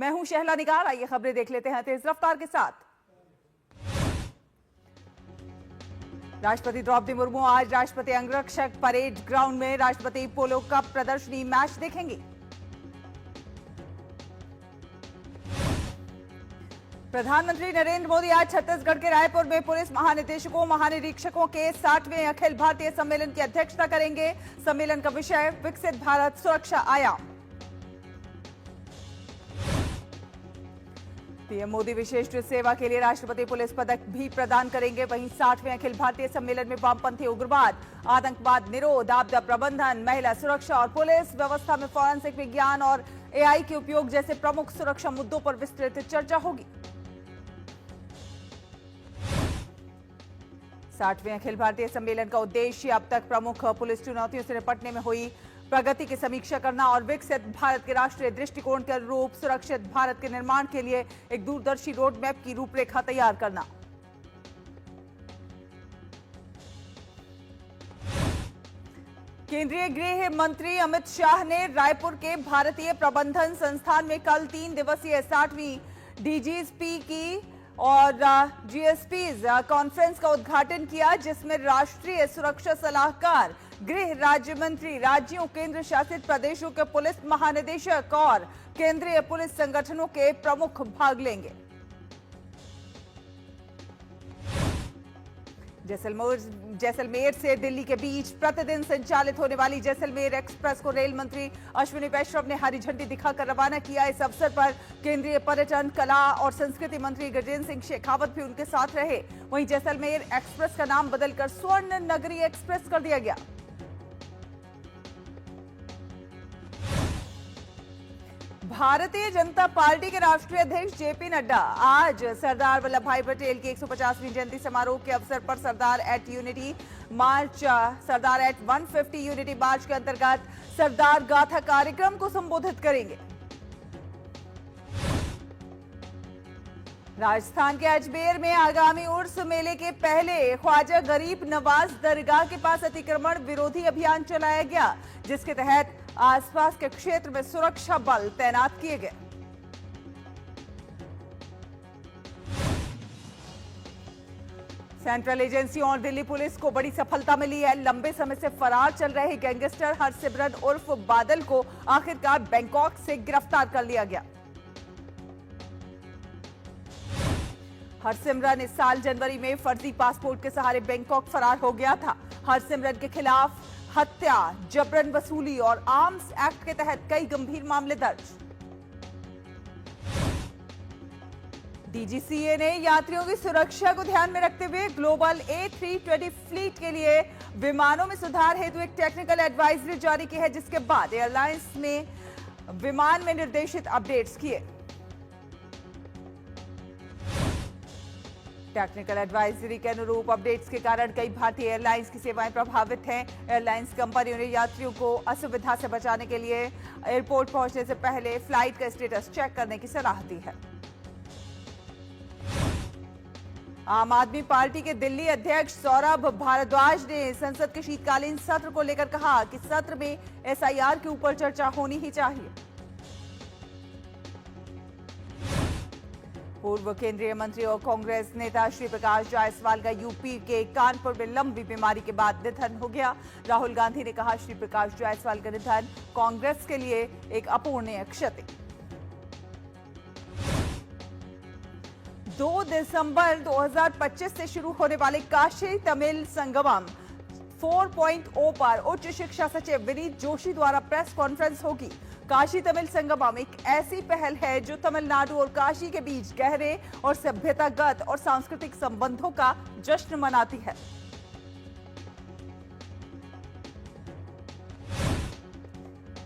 मैं हूं शहला निगार। आइए खबरें देख लेते हैं तेज रफ्तार के साथ। राष्ट्रपति द्रौपदी मुर्मू आज राष्ट्रपति अंगरक्षक परेड ग्राउंड में राष्ट्रपति पोलो कप प्रदर्शनी मैच देखेंगी। प्रधानमंत्री नरेंद्र मोदी आज छत्तीसगढ़ के रायपुर में पुलिस महानिदेशकों महानिरीक्षकों के 60वें अखिल भारतीय सम्मेलन की अध्यक्षता करेंगे। सम्मेलन का विषय विकसित भारत सुरक्षा आयाम। पीएम मोदी विशेष सेवा के लिए राष्ट्रपति पुलिस पदक भी प्रदान करेंगे। वहीं 60वें अखिल भारतीय सम्मेलन में वामपंथी उग्रवाद, आतंकवाद निरोध, आपदा प्रबंधन, महिला सुरक्षा और पुलिस व्यवस्था में फॉरेंसिक विज्ञान और एआई के उपयोग जैसे प्रमुख सुरक्षा मुद्दों पर विस्तृत चर्चा होगी। 60वें अखिल भारतीय सम्मेलन का उद्देश्य अब तक प्रमुख पुलिस चुनौतियों से निपटने में हुई प्रगति की समीक्षा करना और विकसित भारत के राष्ट्रीय दृष्टिकोण के अनुरूप सुरक्षित भारत के निर्माण के लिए एक दूरदर्शी रोड मैप की रूपरेखा तैयार करना। केंद्रीय गृह मंत्री अमित शाह ने रायपुर के भारतीय प्रबंधन संस्थान में कल 3 दिवसीय 60वीं डीजीएसपी की और जीएसपीज कॉन्फ्रेंस का उद्घाटन किया, जिसमें राष्ट्रीय सुरक्षा सलाहकार, गृह राज्य मंत्री, राज्यों, केंद्र शासित प्रदेशों के पुलिस महानिदेशक और केंद्रीय पुलिस संगठनों के प्रमुख भाग लेंगे। जैसलमेर से दिल्ली के बीच प्रतिदिन संचालित होने वाली जैसलमेर एक्सप्रेस को रेल मंत्री अश्विनी वैष्णव ने हरी झंडी दिखाकर रवाना किया। इस अवसर पर केंद्रीय पर्यटन, कला और संस्कृति मंत्री गजेंद्र सिंह शेखावत भी उनके साथ रहे। वहीं जैसलमेर एक्सप्रेस का नाम बदलकर स्वर्ण नगरी एक्सप्रेस कर दिया गया। भारतीय जनता पार्टी के राष्ट्रीय अध्यक्ष जेपी नड्डा आज सरदार वल्लभ भाई पटेल की 150वीं जयंती समारोह के अवसर पर सरदार एट 150 यूनिटी मार्च के अंतर्गत सरदार गाथा कार्यक्रम को संबोधित करेंगे। राजस्थान के अजमेर में आगामी उर्स मेले के पहले ख्वाजा गरीब नवाज दरगाह के पास अतिक्रमण विरोधी अभियान चलाया गया, जिसके तहत आसपास के क्षेत्र में सुरक्षा बल तैनात किए गए। सेंट्रल एजेंसियों और दिल्ली पुलिस को बड़ी सफलता मिली है। लंबे समय से फरार चल रहे गैंगस्टर हरसिमरन उर्फ बादल को आखिरकार बैंकॉक से गिरफ्तार कर लिया गया। हरसिमरन इस साल जनवरी में फर्जी पासपोर्ट के सहारे बैंकॉक फरार हो गया था। हरसिमरन के खिलाफ हत्या, जबरन वसूली और आर्म्स एक्ट के तहत कई गंभीर मामले दर्ज। डीजीसीए ने यात्रियों की सुरक्षा को ध्यान में रखते हुए ग्लोबल A320 फ्लीट के लिए विमानों में सुधार हेतु एक टेक्निकल एडवाइजरी जारी की है, जिसके बाद एयरलाइंस ने विमान में निर्देशित अपडेट्स किए। टेक्निकल एडवाइजरी के अनुरूप अपडेट्स के कारण कई भारतीय एयरलाइंस की सेवाएं प्रभावित हैं। एयरलाइंस कंपनियों ने यात्रियों को असुविधा से बचाने के लिए एयरपोर्ट पहुंचने से पहले फ्लाइट का स्टेटस चेक करने की सलाह दी है। आम आदमी पार्टी के दिल्ली अध्यक्ष सौरभ भारद्वाज ने संसद के शीतकालीन सत्र को लेकर कहा कि सत्र में एसआईआर के ऊपर चर्चा होनी ही चाहिए। पूर्व केंद्रीय मंत्री और कांग्रेस नेता श्री प्रकाश जायसवाल का यूपी के कानपुर में लंबी बीमारी के बाद निधन हो गया। राहुल गांधी ने कहा श्री प्रकाश जायसवाल का निधन कांग्रेस के लिए एक अपूरणीय क्षति। 2 दिसंबर 2025 से शुरू होने वाले काशी तमिल संगमम 4.0 पर उच्च शिक्षा सचिव विनीत जोशी द्वारा प्रेस कॉन्फ्रेंस होगी। काशी तमिल संगमम एक ऐसी पहल है जो तमिलनाडु और काशी के बीच गहरे और सभ्यतागत और सांस्कृतिक संबंधों का जश्न मनाती है।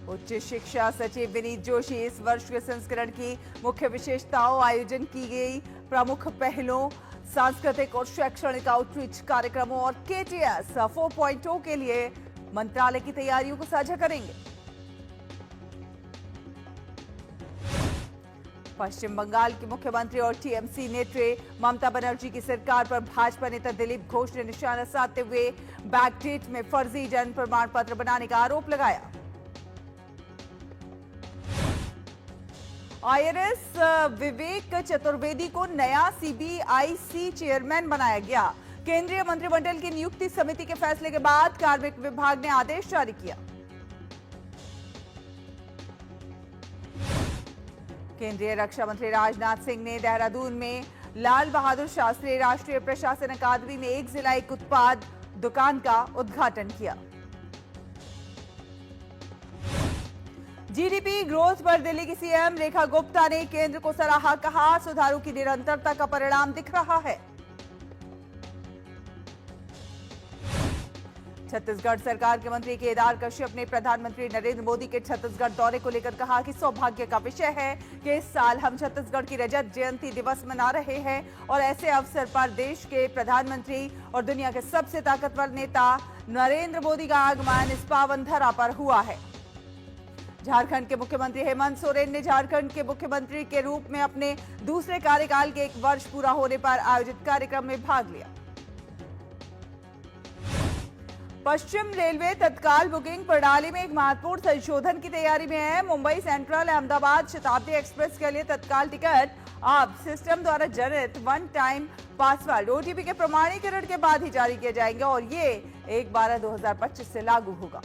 उच्च शिक्षा सचिव विनीत जोशी इस वर्ष के संस्करण की मुख्य विशेषताओं, आयोजन की गई प्रमुख पहलों, सांस्कृतिक और शैक्षणिक आउटरीच कार्यक्रमों और KTS 4.0 के लिए मंत्रालय की तैयारियों को साझा करेंगे। पश्चिम बंगाल की मुख्यमंत्री और टीएमसी नेत्री ममता बनर्जी की सरकार पर भाजपा नेता दिलीप घोष ने निशाना साधते हुए बैकडेट में फर्जी जन्म प्रमाण पत्र बनाने का आरोप लगाया। आईआरएस विवेक चतुर्वेदी को नया सीबीआईसी चेयरमैन बनाया गया। केंद्रीय मंत्रिमंडल की नियुक्ति समिति के फैसले के बाद कार्मिक विभाग ने आदेश जारी किया। केंद्रीय रक्षा मंत्री राजनाथ सिंह ने देहरादून में लाल बहादुर शास्त्री राष्ट्रीय प्रशासन अकादमी में एक जिला एक उत्पाद दुकान का उद्घाटन किया। जीडीपी ग्रोथ पर दिल्ली की सीएम रेखा गुप्ता ने केंद्र को सराहा, कहा सुधारों की निरंतरता का परिणाम दिख रहा है। छत्तीसगढ़ सरकार के मंत्री केदार कश्यप ने प्रधानमंत्री नरेंद्र मोदी के छत्तीसगढ़ दौरे को लेकर कहा कि सौभाग्य का विषय है कि इस साल हम छत्तीसगढ़ की रजत जयंती दिवस मना रहे हैं और ऐसे अवसर पर देश के प्रधानमंत्री और दुनिया के सबसे ताकतवर नेता नरेंद्र मोदी का आगमन इस पावन धरा पर हुआ है। झारखंड के मुख्यमंत्री हेमंत सोरेन ने झारखंड के मुख्यमंत्री के रूप में अपने दूसरे कार्यकाल के 1 वर्ष पूरा होने पर आयोजित कार्यक्रम में भाग लिया। पश्चिम रेलवे तत्काल बुकिंग प्रणाली में एक महत्वपूर्ण संशोधन की तैयारी में है। मुंबई सेंट्रल अहमदाबाद शताब्दी एक्सप्रेस के लिए तत्काल टिकट अब सिस्टम द्वारा जनरित 1 टाइम पासवर्ड ओटीपी के प्रमाणीकरण के बाद ही जारी किए जाएंगे और ये 1/12/2025 से लागू होगा।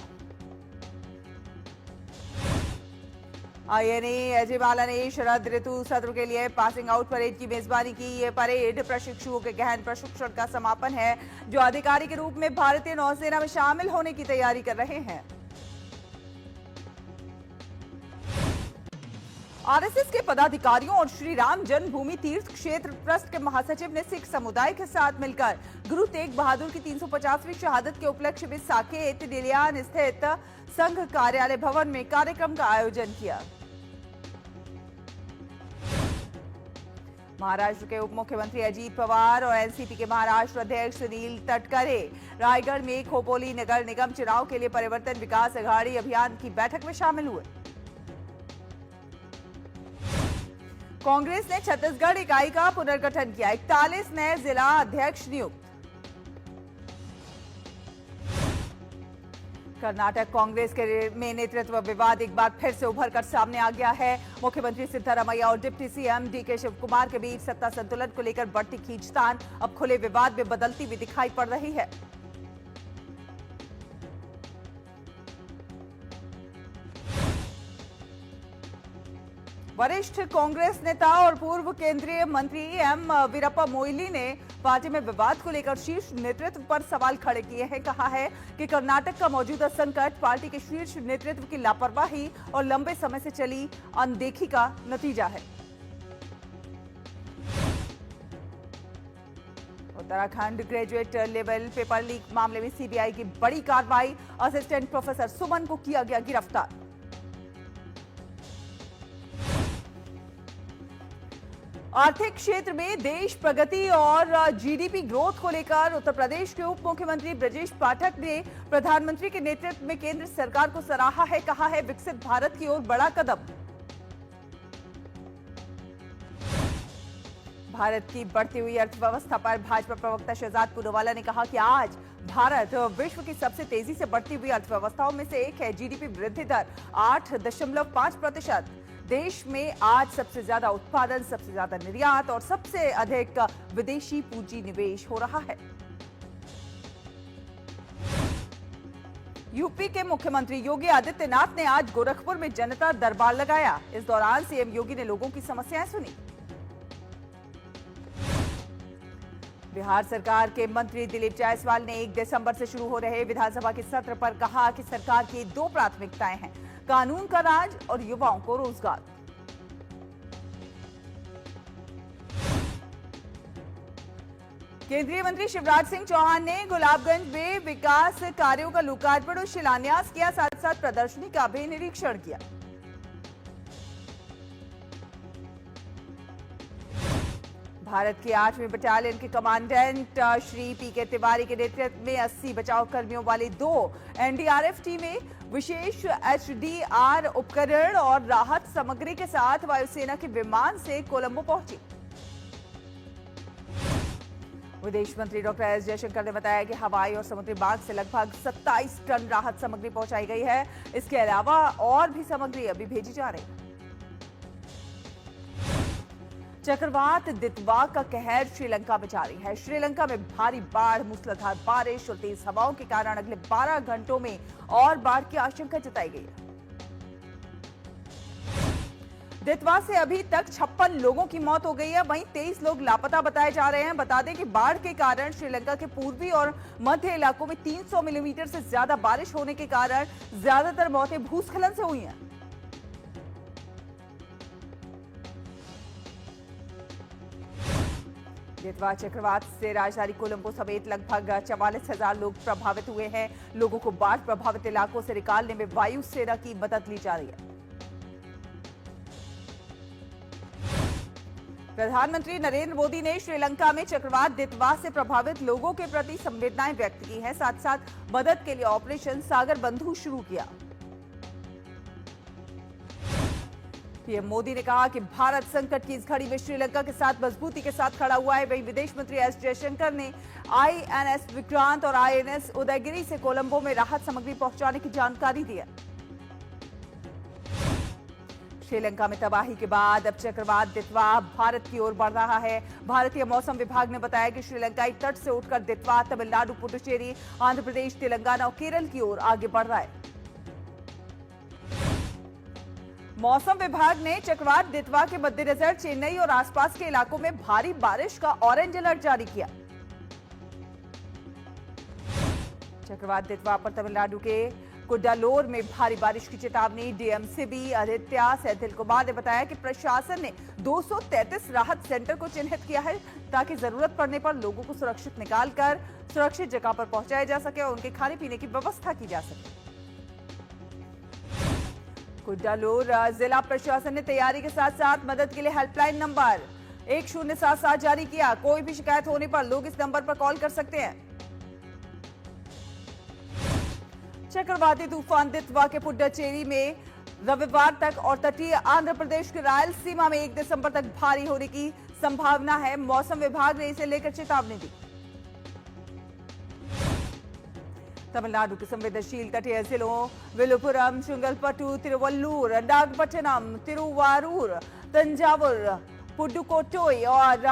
आईएनए अजय माला ने शरद ऋतु सत्र के लिए पासिंग आउट परेड की मेजबानी की। ये परेड प्रशिक्षुओं के गहन प्रशिक्षण का समापन है जो अधिकारी के रूप में भारतीय नौसेना में शामिल होने की तैयारी कर रहे हैं। आरएसएस के पदाधिकारियों और श्री राम जन्मभूमि तीर्थ क्षेत्र ट्रस्ट के महासचिव ने सिख समुदाय के साथ मिलकर गुरु तेग बहादुर की 350वीं शहादत के उपलक्ष्य में साकेत डिलियान स्थित संघ कार्यालय भवन में कार्यक्रम का आयोजन किया। महाराष्ट्र के उप मुख्यमंत्री अजीत पवार और एनसीपी के महाराष्ट्र अध्यक्ष सुनील तटकरे रायगढ़ में खोपोली नगर निगम चुनाव के लिए परिवर्तन विकास अघाड़ी अभियान की बैठक में शामिल हुए। कांग्रेस ने छत्तीसगढ़ इकाई का पुनर्गठन किया। 41 नए जिला अध्यक्ष नियुक्त। कर्नाटक कांग्रेस के में नेतृत्व विवाद एक बार फिर से उभर कर सामने आ गया है। मुख्यमंत्री सिद्धरामैया और डिप्टी सीएम डीके शिवकुमार के बीच सत्ता संतुलन को लेकर बढ़ती खींचतान अब खुले विवाद में बदलती हुई दिखाई पड़ रही है। वरिष्ठ कांग्रेस नेता और पूर्व केंद्रीय मंत्री एम वीरप्पा मोइली ने पार्टी में विवाद को लेकर शीर्ष नेतृत्व पर सवाल खड़े किए हैं। कहा है कि कर्नाटक का मौजूदा संकट पार्टी के शीर्ष नेतृत्व की लापरवाही और लंबे समय से चली अनदेखी का नतीजा है। Uttarakhand graduate level paper leak मामले में सीबीआई की बड़ी कार्रवाई। असिस्टेंट प्रोफेसर सुमन को किया गया गिरफ्तार। आर्थिक क्षेत्र में देश प्रगति और जीडीपी ग्रोथ को लेकर उत्तर प्रदेश के उप मुख्यमंत्री ब्रजेश पाठक ने प्रधानमंत्री के नेतृत्व में केंद्र सरकार को सराहा है। कहा है विकसित भारत की ओर बड़ा कदम। भारत की बढ़ती हुई अर्थव्यवस्था पर भाजपा प्रवक्ता शहजाद पूनावाला ने कहा कि आज भारत विश्व की सबसे तेजी से बढ़ती हुई अर्थव्यवस्थाओं में से एक है। जीडीपी वृद्धि दर 8.5%। देश में आज सबसे ज्यादा उत्पादन, सबसे ज्यादा निर्यात और सबसे अधिक विदेशी पूंजी निवेश हो रहा है। यूपी के मुख्यमंत्री योगी आदित्यनाथ ने आज गोरखपुर में जनता दरबार लगाया। इस दौरान सीएम योगी ने लोगों की समस्याएं सुनी। बिहार सरकार के मंत्री दिलीप जायसवाल ने 1 दिसंबर से शुरू हो रहे विधानसभा के सत्र पर कहा कि सरकार की 2 प्राथमिकताएं हैं, कानून का राज और युवाओं को रोजगार। केंद्रीय मंत्री शिवराज सिंह चौहान ने गुलाबगंज में विकास कार्यों का लोकार्पण और शिलान्यास किया। साथ साथ प्रदर्शनी का भी निरीक्षण किया। भारत की 8वीं बटालियन के कमांडेंट श्री पीके तिवारी के नेतृत्व में 80 बचाव कर्मियों वाली 2 एनडीआरएफ टीमें विशेष एचडीआर उपकरण और राहत सामग्री के साथ वायुसेना के विमान से कोलंबो पहुंची। विदेश मंत्री डॉक्टर एस जयशंकर ने बताया कि हवाई और समुद्री मार्ग से लगभग 27 टन राहत सामग्री पहुंचाई गई है। इसके अलावा और भी सामग्री अभी भेजी जा रही है। चक्रवात दितवा का कहर श्रीलंका में जारी है। श्रीलंका में भारी बाढ़, मूसलाधार बारिश और तेज हवाओं के कारण अगले 12 घंटों में और बाढ़ की आशंका जताई गई है। दितवा से अभी तक 56 लोगों की मौत हो गई है, वहीं 23 लोग लापता बताए जा रहे हैं। बता दें कि बाढ़ के कारण श्रीलंका के पूर्वी और मध्य इलाकों में 300 मिलीमीटर से ज्यादा बारिश होने के कारण ज्यादातर मौतें भूस्खलन से हुई हैं। दितवा चक्रवात से राजधानी कोलंबो समेत लगभग 44,000 लोग प्रभावित हुए हैं। लोगों को बाढ़ प्रभावित इलाकों से निकालने में वायुसेना की मदद ली जा रही है। प्रधानमंत्री नरेंद्र मोदी ने श्रीलंका में चक्रवात दितवा से प्रभावित लोगों के प्रति संवेदनाएं व्यक्त की हैं। साथ साथ मदद के लिए ऑपरेशन सागर बंधु शुरू किया। पीएम मोदी ने कहा कि भारत संकट की इस घड़ी में श्रीलंका के साथ मजबूती के साथ खड़ा हुआ है। वहीं विदेश मंत्री एस जयशंकर ने आईएनएस विक्रांत और आईएनएस उदयगिरी से कोलंबो में राहत सामग्री पहुंचाने की जानकारी दी है। श्रीलंका में तबाही के बाद अब चक्रवात दितवा भारत की ओर बढ़ रहा है। भारतीय मौसम विभाग ने बताया कि श्रीलंकाई तट से उठकर दितवा तमिलनाडु, पुडुचेरी, आंध्र प्रदेश, तेलंगाना और केरल की ओर आगे बढ़ रहा है। मौसम विभाग ने चक्रवात दितवा के मद्देनजर चेन्नई और आसपास के इलाकों में भारी बारिश का ऑरेंज अलर्ट जारी किया। चक्रवात दितवा पर तमिलनाडु के कुड्डालोर में भारी बारिश की चेतावनी। डीएमसीबी आदित्य सेथिल कुमार ने बताया कि प्रशासन ने 233 राहत सेंटर को चिन्हित किया है ताकि जरूरत पड़ने पर लोगों को सुरक्षित निकालकर सुरक्षित जगह पर पहुंचाया जा सके और उनके खाने पीने की व्यवस्था की जा सके। कुड्डालोर जिला प्रशासन ने तैयारी के साथ साथ मदद के लिए हेल्पलाइन नंबर 1077 जारी किया। कोई भी शिकायत होने पर लोग इस नंबर पर कॉल कर सकते हैं। चक्रवाती तूफान दितवा के पुडुचेरी में रविवार तक और तटीय आंध्र प्रदेश के रायलसीमा में 1 दिसंबर तक भारी होने की संभावना है। मौसम विभाग ने इसे लेकर चेतावनी दी। तमिलनाडु के संवेदनशील तटीय जिलों विलुपुरम, चुंगलपट्टू, तिरुवल्लूर, नागपट्टिनम, तिरुवारूर, तंजावुर, पुडुकोट्टई और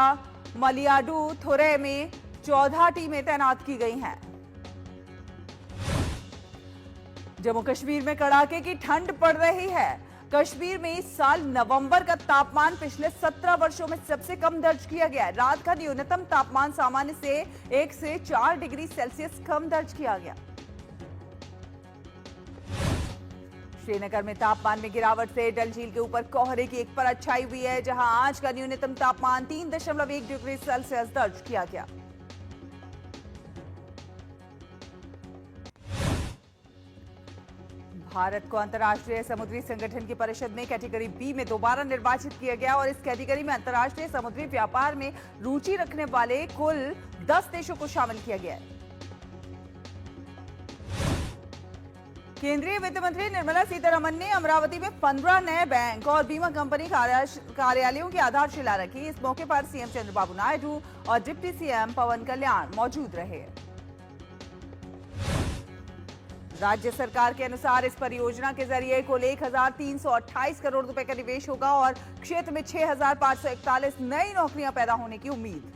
मलयाडुथुरै में 14 टीमें तैनात की गई हैं। जम्मू कश्मीर में कड़ाके की ठंड पड़ रही है। कश्मीर में इस साल नवंबर का तापमान पिछले 17 वर्षों में सबसे कम दर्ज किया गया है। रात का न्यूनतम तापमान सामान्य से 1 से 4 डिग्री सेल्सियस कम दर्ज किया गया। श्रीनगर में तापमान में गिरावट से डल झील के ऊपर कोहरे की एक परत छाई हुई है, जहां आज का न्यूनतम तापमान 3.1 डिग्री सेल्सियस दर्ज किया गया। भारत को अंतर्राष्ट्रीय समुद्री संगठन की परिषद में कैटेगरी बी में दोबारा निर्वाचित किया गया और इस कैटेगरी में अंतर्राष्ट्रीय समुद्री व्यापार में रुचि रखने वाले कुल 10 देशों को शामिल किया गया है। केंद्रीय वित्त मंत्री निर्मला सीतारमण ने अमरावती में 15 नए बैंक और बीमा कंपनी कार्यालयों की आधारशिला रखी। इस मौके पर सीएम चंद्रबाबू नायडू और डिप्टी सीएम पवन कल्याण मौजूद रहे। राज्य सरकार के अनुसार इस परियोजना के जरिए कुल 1,328 करोड़ रुपए का निवेश होगा और क्षेत्र में 6,541 नई नौकरियां पैदा होने की उम्मीद।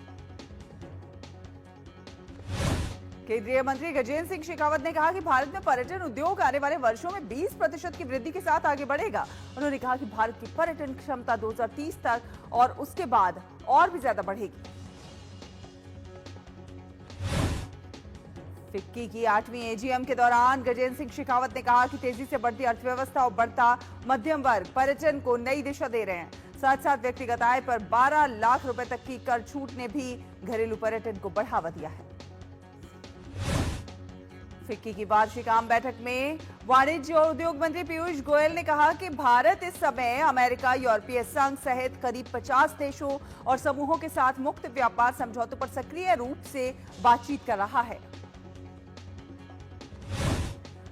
केंद्रीय मंत्री गजेंद्र सिंह शेखावत ने कहा कि भारत में पर्यटन उद्योग आने वाले वर्षों में 20% की वृद्धि के साथ आगे बढ़ेगा। उन्होंने कहा कि भारत की पर्यटन क्षमता 2030 तक और उसके बाद और भी ज्यादा बढ़ेगी। फिक्की की 8वीं एजीएम के दौरान गजेंद्र सिंह शेखावत ने कहा कि तेजी से बढ़ती अर्थव्यवस्था और बढ़ता मध्यम वर्ग पर्यटन को नई दिशा दे रहे हैं। साथ साथ व्यक्तिगत आय पर 12 लाख रुपए तक की कर छूट ने भी घरेलू पर्यटन को बढ़ावा दिया है। फिक्की की वार्षिक आम बैठक में वाणिज्य और उद्योग मंत्री पीयूष गोयल ने कहा कि भारत इस समय अमेरिका, यूरोपीय संघ सहित करीब 50 देशों और समूहों के साथ मुक्त व्यापार समझौतों पर सक्रिय रूप से बातचीत कर रहा है।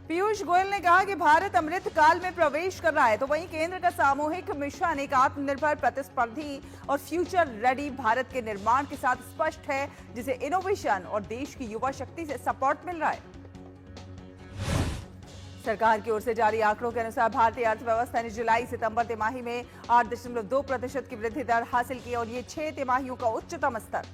पीयूष गोयल ने कहा कि भारत अमृत काल में प्रवेश कर रहा है, तो वहीं केंद्र का सामूहिक मिशन एक आत्मनिर्भर, प्रतिस्पर्धी और फ्यूचर रेडी भारत के निर्माण के साथ स्पष्ट है, जिसे इनोवेशन और देश की युवा शक्ति से सपोर्ट मिल रहा है। सरकार की ओर से जारी आंकड़ों के अनुसार भारतीय अर्थव्यवस्था ने जुलाई सितंबर तिमाही में 8.2% की वृद्धि दर हासिल की और ये 6 तिमाहियों का उच्चतम स्तर।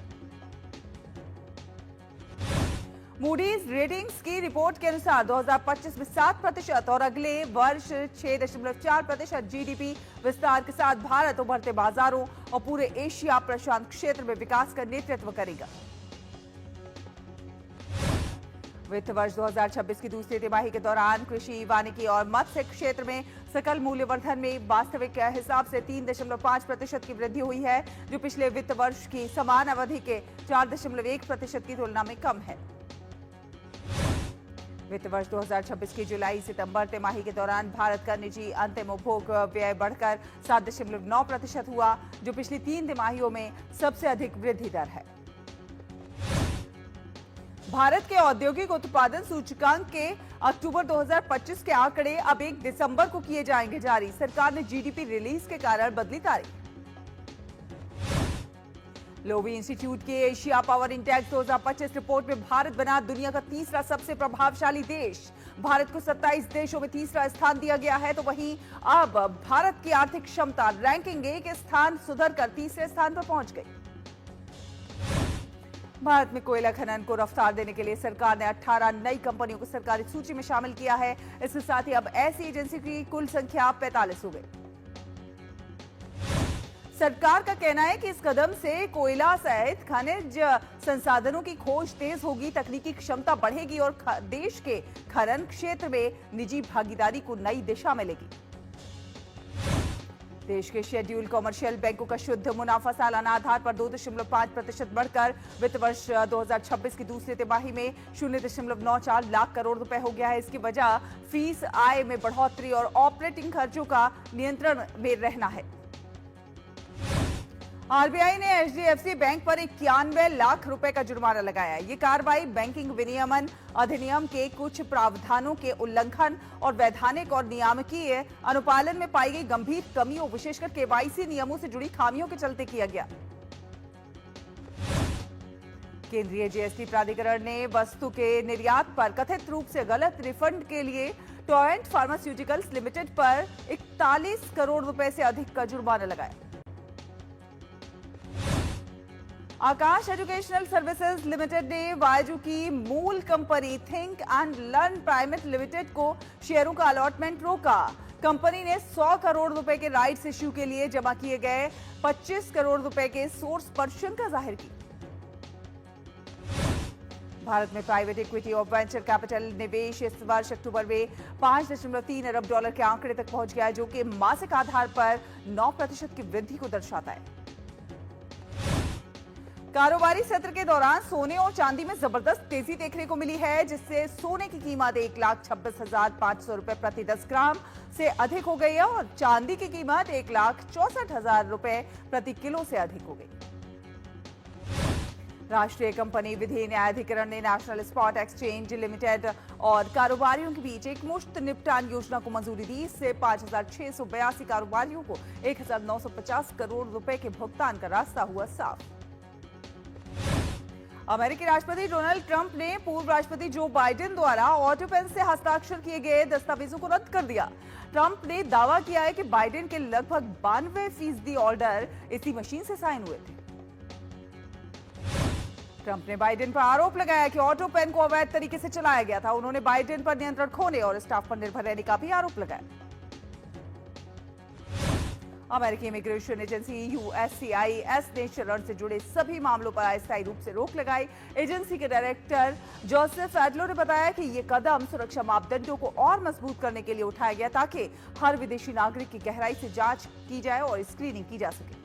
मूडीज रेटिंग्स की रिपोर्ट के अनुसार 2025 में 7% और अगले वर्ष 6.4% जीडीपी विस्तार के साथ भारत उभरते बाजारों और पूरे एशिया प्रशांत क्षेत्र में विकास का नेतृत्व करेगा। वित्त वर्ष 2026 की दूसरी तिमाही के दौरान कृषि, वानिकी और मत्स्य क्षेत्र में सकल मूल्यवर्धन में वास्तविक हिसाब से 3.5% की वृद्धि हुई है, जो पिछले वित्त वर्ष की समान अवधि के 4.1% की तुलना में कम है। वित्त वर्ष 2026 की जुलाई सितंबर तिमाही के दौरान भारत का निजी अंतिम उपभोग व्यय बढ़कर 7.9% हुआ, जो पिछली 3 तिमाहियों में सबसे अधिक वृद्धि दर है। भारत के औद्योगिक उत्पादन सूचकांक के अक्टूबर 2025 के आंकड़े अब 1 दिसंबर को किए जाएंगे जारी। सरकार ने जीडीपी रिलीज के कारण बदली तारीख। लोवी इंस्टीट्यूट के एशिया पावर इंडेक्स 2025 रिपोर्ट में भारत बना दुनिया का तीसरा सबसे प्रभावशाली देश। भारत को 27 देशों में तीसरा स्थान दिया गया है, तो वहीं अब भारत की आर्थिक क्षमता रैंकिंग 1 स्थान सुधरकर तीसरे स्थान पर पहुंच गई। भारत में कोयला खनन को रफ्तार देने के लिए सरकार ने 18 नई कंपनियों को सरकारी सूची में शामिल किया है। इसके साथ ही अब ऐसी एजेंसी की कुल संख्या 45 हो गई। सरकार का कहना है कि इस कदम से कोयला सहित खनिज संसाधनों की खोज तेज होगी, तकनीकी क्षमता बढ़ेगी और देश के खनन क्षेत्र में निजी भागीदारी को नई दिशा मिलेगी। देश के शेड्यूल कॉमर्शियल बैंकों का शुद्ध मुनाफा सालाना आधार पर 2.5% बढ़कर वित्त वर्ष 2026 की दूसरी तिमाही में 0.94 लाख करोड़ रुपए हो गया है। इसकी वजह फीस आय में बढ़ोतरी और ऑपरेटिंग खर्चों का नियंत्रण में रहना है। आरबीआई ने एचडीएफसी बैंक पर 91 लाख रुपए का जुर्माना लगाया। ये कार्रवाई बैंकिंग विनियमन अधिनियम के कुछ प्रावधानों के उल्लंघन और वैधानिक और नियामकीय अनुपालन में पाई गई गंभीर कमियों, विशेषकर केवाईसी नियमों से जुड़ी खामियों के चलते किया गया। केंद्रीय जीएसटी प्राधिकरण ने वस्तु के निर्यात पर कथित रूप से गलत रिफंड के लिए टोरेंट फार्मास्यूटिकल्स लिमिटेड पर 41 करोड़ रुपए से अधिक का जुर्माना लगाया। आकाश एजुकेशनल सर्विसेज लिमिटेड ने वायजू की मूल company think and learn private limited को शेयरों का अलॉटमेंट रोका। कंपनी ने 100 करोड़ रुपए के राइट्स इश्यू के लिए जमा किए गए 25 करोड़ रुपए के सोर्स पर शंका जाहिर की। भारत में प्राइवेट इक्विटी और वेंचर कैपिटल निवेश इस वर्ष अक्टूबर में 5.3 अरब डॉलर के आंकड़े तक पहुंच गया है, जो कि मासिक आधार पर 9% की वृद्धि को दर्शाता है। कारोबारी सत्र के दौरान सोने और चांदी में जबरदस्त तेजी देखने को मिली है, जिससे सोने की कीमत 1,26,500 रुपए प्रति 10 ग्राम से अधिक हो गई है और चांदी की कीमत 1,64,000 रुपए प्रति किलो से अधिक हो गई। राष्ट्रीय कंपनी विधि न्यायाधिकरण ने नेशनल स्पॉट एक्सचेंज लिमिटेड और कारोबारियों के बीच एक मुश्त निपटान योजना को मंजूरी दी। इससे 5,682 कारोबारियों को 1,950 करोड़ रुपए के भुगतान का रास्ता हुआ साफ। अमेरिकी राष्ट्रपति डोनाल्ड ट्रंप ने पूर्व राष्ट्रपति जो बाइडेन द्वारा ऑटो पेन से हस्ताक्षर किए गए दस्तावेजों को रद्द कर दिया। ट्रंप ने दावा किया है कि बाइडेन के लगभग 92% ऑर्डर इसी मशीन से साइन हुए थे। ट्रंप ने बाइडेन पर आरोप लगाया कि ऑटो पेन को अवैध तरीके से चलाया गया था। उन्होंने बाइडेन पर नियंत्रण खोने और स्टाफ पर निर्भर रहने का भी आरोप लगाया। अमेरिकी इमिग्रेशन एजेंसी यूएससीआईएस ने शरण से जुड़े सभी मामलों पर अस्थायी रूप से रोक लगाई। एजेंसी के डायरेक्टर जोसेफ एडलो ने बताया कि ये कदम सुरक्षा मापदंडों को और मजबूत करने के लिए उठाया गया, ताकि हर विदेशी नागरिक की गहराई से जांच की जाए और स्क्रीनिंग की जा सके।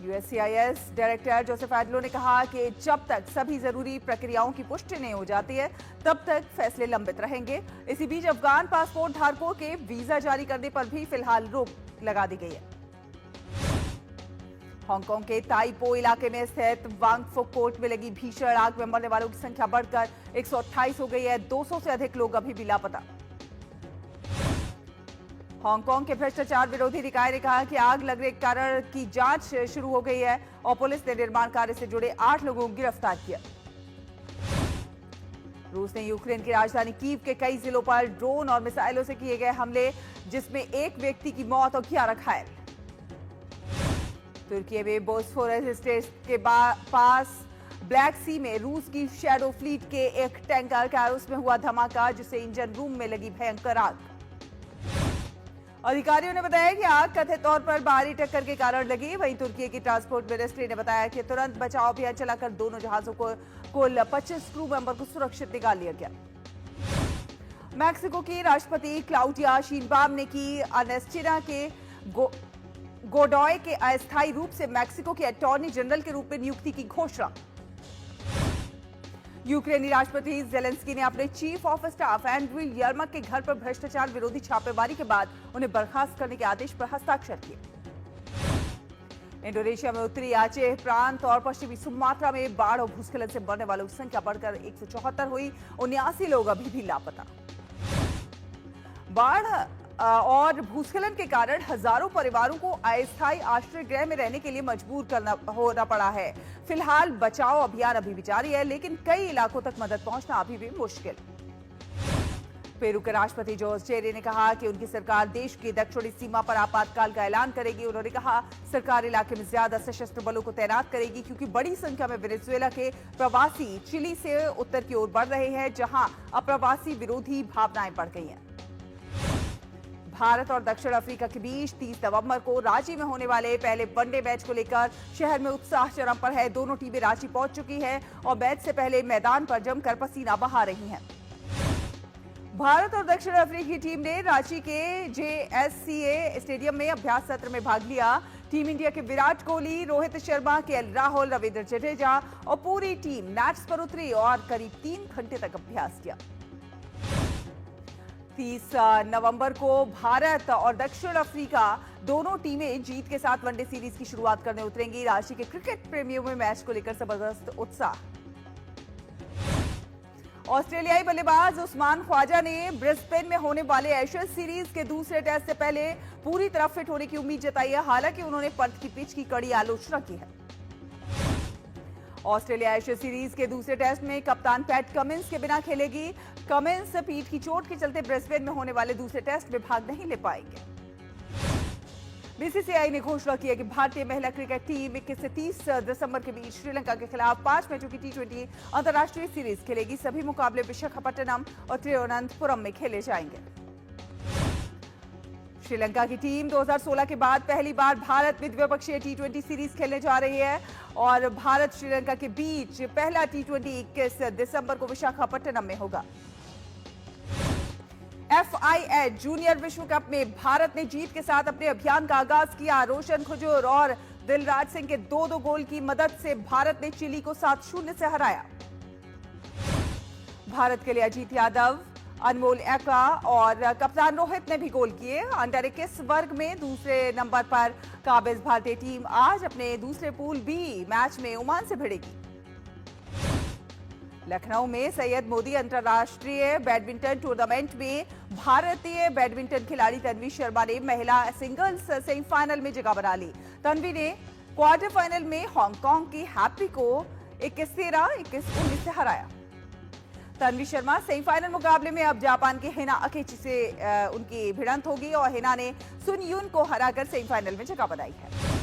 यूएससीआईएस डायरेक्टर जोसेफ एडलो ने कहा कि जब तक सभी जरूरी प्रक्रियाओं की पुष्टि नहीं हो जाती है, तब तक फैसले लंबित रहेंगे। इसी बीच अफगान पासपोर्ट धारकों के वीजा जारी करने पर भी फिलहाल रोक लगा दी गई है। हांगकांग के ताइपो इलाके में स्थित वांग फुक कोर्ट में लगी भीषण आग में मरने वालों की संख्या बढ़कर 128 हो गई है। 200 से अधिक लोग अभी भी लापता। हांगकांग के भ्रष्टाचार विरोधी निकाय ने कहा कि आग लगने के कारण की जांच शुरू हो गई है और पुलिस ने निर्माण कार्य से जुड़े 8 लोगों को गिरफ्तार किया। रूस ने यूक्रेन की राजधानी कीव के कई जिलों पर ड्रोन और मिसाइलों से किए गए हमले, जिसमें एक व्यक्ति की मौत और 11 घायल। तुर्की में बोस्फोरस स्ट्रेट के पास ब्लैक सी में रूस की शैडो फ्लीट के एक टैंकर कैरोस में हुआ धमाका, जिससे इंजन रूम में लगी भयंकर आग। अधिकारियों ने बताया कि आग कथित तौर पर बाहरी टक्कर के कारण लगी। वहीं तुर्की की ट्रांसपोर्ट मिनिस्ट्री ने बताया कि तुरंत बचाव अभियान चलाकर दोनों जहाजों को कुल 25 क्रू मेंबर को सुरक्षित निकाल लिया गया। मैक्सिको की राष्ट्रपति क्लाउडिया शीनबाम ने की अर्नेस्टिना के गोडॉय के अस्थायी रूप से मैक्सिको के अटॉर्नी जनरल के रूप में नियुक्ति की घोषणा। यूक्रेनी राष्ट्रपति जेलेंस्की ने अपने चीफ ऑफ स्टाफ एंड्री यर्मक के घर पर भ्रष्टाचार विरोधी छापेमारी के बाद उन्हें बर्खास्त करने के आदेश पर हस्ताक्षर किए। इंडोनेशिया में उत्तरी आचे प्रांत और पश्चिमी सुमात्रा में बाढ़ और भूस्खलन से मरने वालों की संख्या बढ़कर 174 हुई। 79 लोग अभी भी लापता। बाढ़ और भूस्खलन के कारण हजारों परिवारों को अस्थायी आश्रय गृह में रहने के लिए मजबूर होना पड़ा है। फिलहाल बचाव अभियान अभी भी जारी है, लेकिन कई इलाकों तक मदद पहुंचना अभी भी मुश्किल। पेरू के राष्ट्रपति जोस चेरे ने कहा कि उनकी सरकार देश की दक्षिणी सीमा पर आपातकाल का ऐलान करेगी। उन्होंने कहा सरकार इलाके में ज्यादा सशस्त्र बलों को तैनात करेगी, क्योंकि बड़ी संख्या में वेनेजुएला के प्रवासी चिली से उत्तर की ओर बढ़ रहे हैं, जहां अप्रवासी विरोधी भावनाएं बढ़ गई हैं। भारत और दक्षिण अफ्रीका के बीच 30 नवंबर को रांची में होने वाले पहले वनडे मैच को लेकर शहर में उत्साह चरम पर है। दोनों टीमें रांची पहुंच चुकी हैं और मैच से पहले मैदान पर जमकर पसीना बहा रही हैं। भारत और दक्षिण अफ्रीकी टीम ने रांची के JSCA स्टेडियम में अभ्यास सत्र में भाग लिया। टीम इंडिया के विराट कोहली, रोहित शर्मा, KL राहुल, रविंद्र जडेजा और पूरी टीम मैच पर उतरी और करीब 3 घंटे तक अभ्यास किया। 30 नवंबर को भारत और दक्षिण अफ्रीका दोनों टीमें जीत के साथ वनडे सीरीज की शुरुआत करने उतरेंगी। रांची के क्रिकेट प्रेमियों में मैच को लेकर जबरदस्त उत्साह। ऑस्ट्रेलियाई बल्लेबाज उस्मान ख्वाजा ने ब्रिस्बेन में होने वाले एशेज सीरीज के दूसरे टेस्ट से पहले पूरी तरह फिट होने की उम्मीद जताई है। हालांकि उन्होंने पर्थ की पिच की कड़ी आलोचना की है। ऑस्ट्रेलिया एशेज सीरीज के दूसरे टेस्ट में कप्तान पैट कमिंस के बिना खेलेगी। कमिंस पीठ की चोट के चलते ब्रिस्बेन में होने वाले दूसरे टेस्ट में भाग नहीं ले पाएंगे। बीसीसीआई ने घोषणा की है कि भारतीय महिला क्रिकेट टीम 21 से 30 दिसंबर के बीच श्रीलंका के खिलाफ 5 मैचों की T20 अंतर्राष्ट्रीय सीरीज खेलेगी। सभी मुकाबले विशाखापट्टनम और तिरुवनंतपुरम में खेले जाएंगे। श्रीलंका की टीम 2016 के बाद पहली बार भारत में द्विपक्षीय T20 सीरीज खेलने जा रही है और भारत श्रीलंका के बीच पहला T20 21 दिसंबर को विशाखापट्टनम में होगा। FIH जूनियर विश्व कप में भारत ने जीत के साथ अपने अभियान का आगाज किया। रोशन खुजूर और दिलराज सिंह के 2-2 गोल की मदद से भारत ने चिली को 7-0 से हराया। भारत के लिए अजीत यादव, अनमोल एक्का और कप्तान रोहित ने भी गोल किए। अंडर 21 वर्ग में दूसरे नंबर पर काबिज भारतीय टीम आज अपने दूसरे पूल B मैच में ओमान से भिड़ेगी। लखनऊ में सैयद मोदी अंतर्राष्ट्रीय बैडमिंटन टूर्नामेंट में भारतीय बैडमिंटन खिलाड़ी तन्वी शर्मा ने महिला सिंगल्स सेमीफाइनल में जगह बना ली। तन्वी ने क्वार्टर फाइनल में हांगकांग की हैप्पी को 21-13, 21-19 से हराया। तन्वी शर्मा सेमीफाइनल मुकाबले में अब जापान के हिना अकेची से उनकी भिड़ंत होगी और हिना ने सुन यून को हराकर सेमीफाइनल में जगह बनाई है।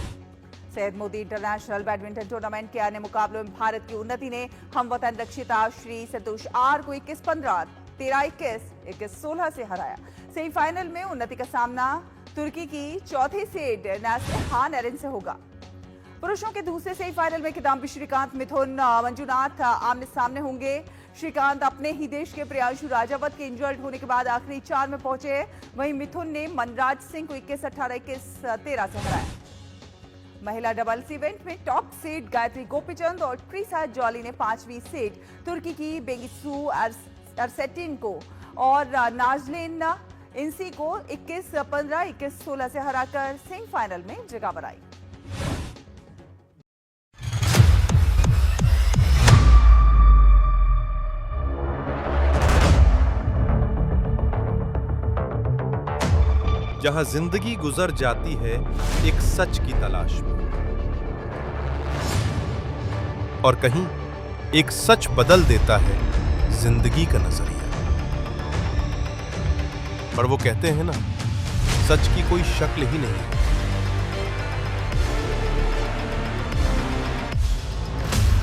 Syed Modi international badminton tournament के अन्य मुकाबलों में भारत की उन्नति ने हमवतन रक्षिता श्री संतोष आर को 21-15, 13-21, 21-16 से हराया। सेमीफाइनल में उन्नति का सामना तुर्की की चौथी सीड नास्लिहान एरिन से होगा। पुरुषों के दूसरे सेमीफाइनल में किदाम्बी श्रीकांत, मिथुन मंजुनाथ आमने सामने होंगे। श्रीकांत अपने ही देश के प्रियांशु राजावत के इंजर्ड होने के बाद आखिरी 4 में पहुंचे। वहीं मिथुन ने मनराज सिंह को 21-18, 21-13 से हराया। महिला डबल्स इवेंट में टॉप सीड गायत्री गोपीचंद और ट्रीसा जॉली ने 5वीं सीड तुर्की की बेंगिसू अरसेटिन को और नाजलिन इंसी को 21-15, 21-16 से हराकर सेमीफाइनल में जगह बनाई। जहां जिंदगी गुजर जाती है एक सच की तलाश में और कहीं एक सच बदल देता है जिंदगी का नजरिया। पर वो कहते हैं ना, सच की कोई शक्ल ही नहीं है।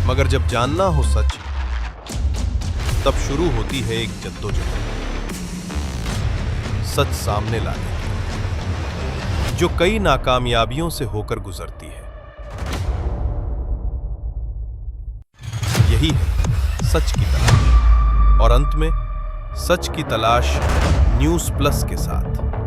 मगर जब जानना हो सच, तब शुरू होती है एक जद्दोजहद सच सामने लाने की, जो कई नाकामयाबियों से होकर गुजरती है। यही है सच की तलाश, और अंत में सच की तलाश न्यूज़ प्लस के साथ।